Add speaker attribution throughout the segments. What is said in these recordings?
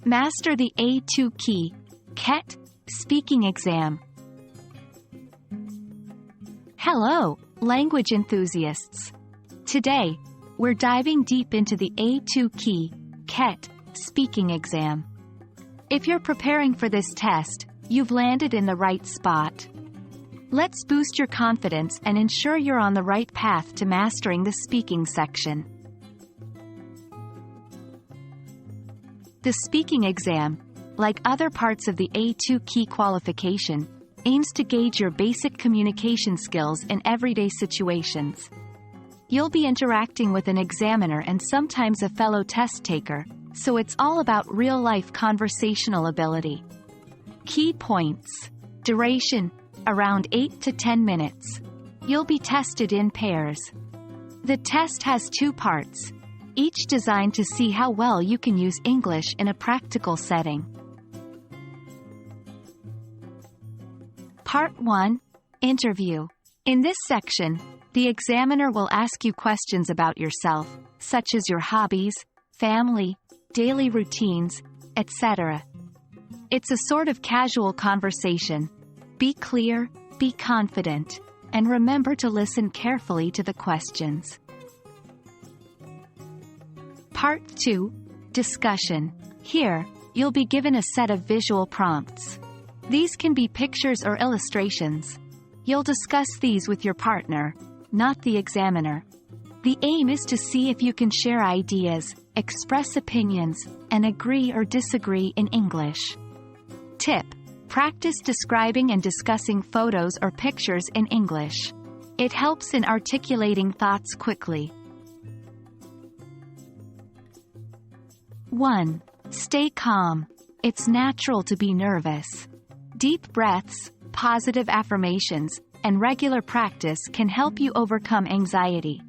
Speaker 1: Master the A2 key, KET, speaking exam. Hello, language enthusiasts. Today, we're diving deep into the A2 key, KET, speaking exam. If you're preparing for this test, you've landed in the right spot. Let's boost your confidence and ensure you're on the right path to mastering the speaking section. The speaking exam, like other parts of the A2 key qualification, aims to gauge your basic communication skills in everyday situations. You'll be interacting with an examiner and sometimes a fellow test taker, so it's all about real-life conversational ability. Key points. Duration, around 8 to 10 minutes. You'll be tested in pairs. The test has 2 parts, each designed to see how well you can use English in a practical setting. Part 1. Interview. In this section, the examiner will ask you questions about yourself, such as your hobbies, family, daily routines, etc. It's a sort of casual conversation. Be clear, be confident, and remember to listen carefully to the questions. Part 2. Discussion. Here, you'll be given a set of visual prompts. These can be pictures or illustrations. You'll discuss these with your partner, not the examiner. The aim is to see if you can share ideas, express opinions, and agree or disagree in English. Tip: practice describing and discussing photos or pictures in English. It helps in articulating thoughts quickly. 1. Stay calm. It's natural to be nervous. Deep breaths, positive affirmations, and regular practice can help you overcome anxiety.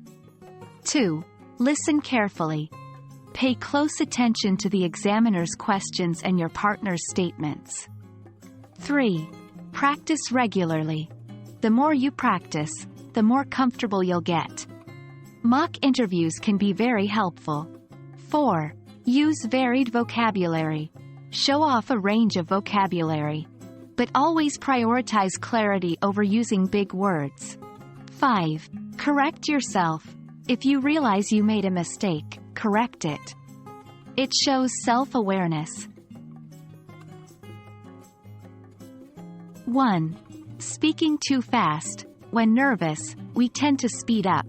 Speaker 1: 2. Listen carefully. Pay close attention to the examiner's questions and your partner's statements. 3. Practice regularly. The more you practice, the more comfortable you'll get. Mock interviews can be very helpful. 4. Use varied vocabulary. Show off a range of vocabulary, but always prioritize clarity over using big words. 5. Correct yourself. If you realize you made a mistake, correct it. It shows self-awareness. 1. Speaking too fast. When nervous, we tend to speed up.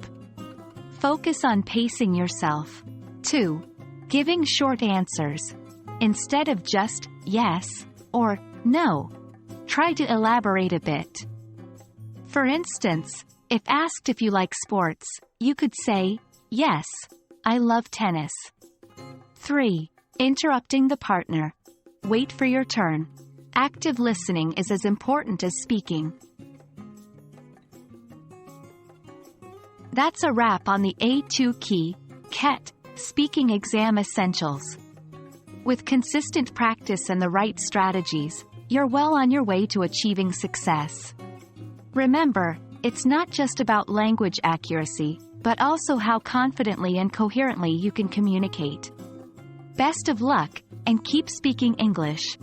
Speaker 1: Focus on pacing yourself. 2. Giving short answers. Instead of just yes or no, try to elaborate a bit. For instance, if asked if you like sports, you could say, "Yes, I love tennis." 3. Interrupting the partner. Wait for your turn. Active listening is as important as speaking. That's a wrap on the A2 key, KET, speaking exam essentials. With consistent practice and the right strategies, you're well on your way to achieving success. Remember, it's not just about language accuracy, but also how confidently and coherently you can communicate. Best of luck, and keep speaking English.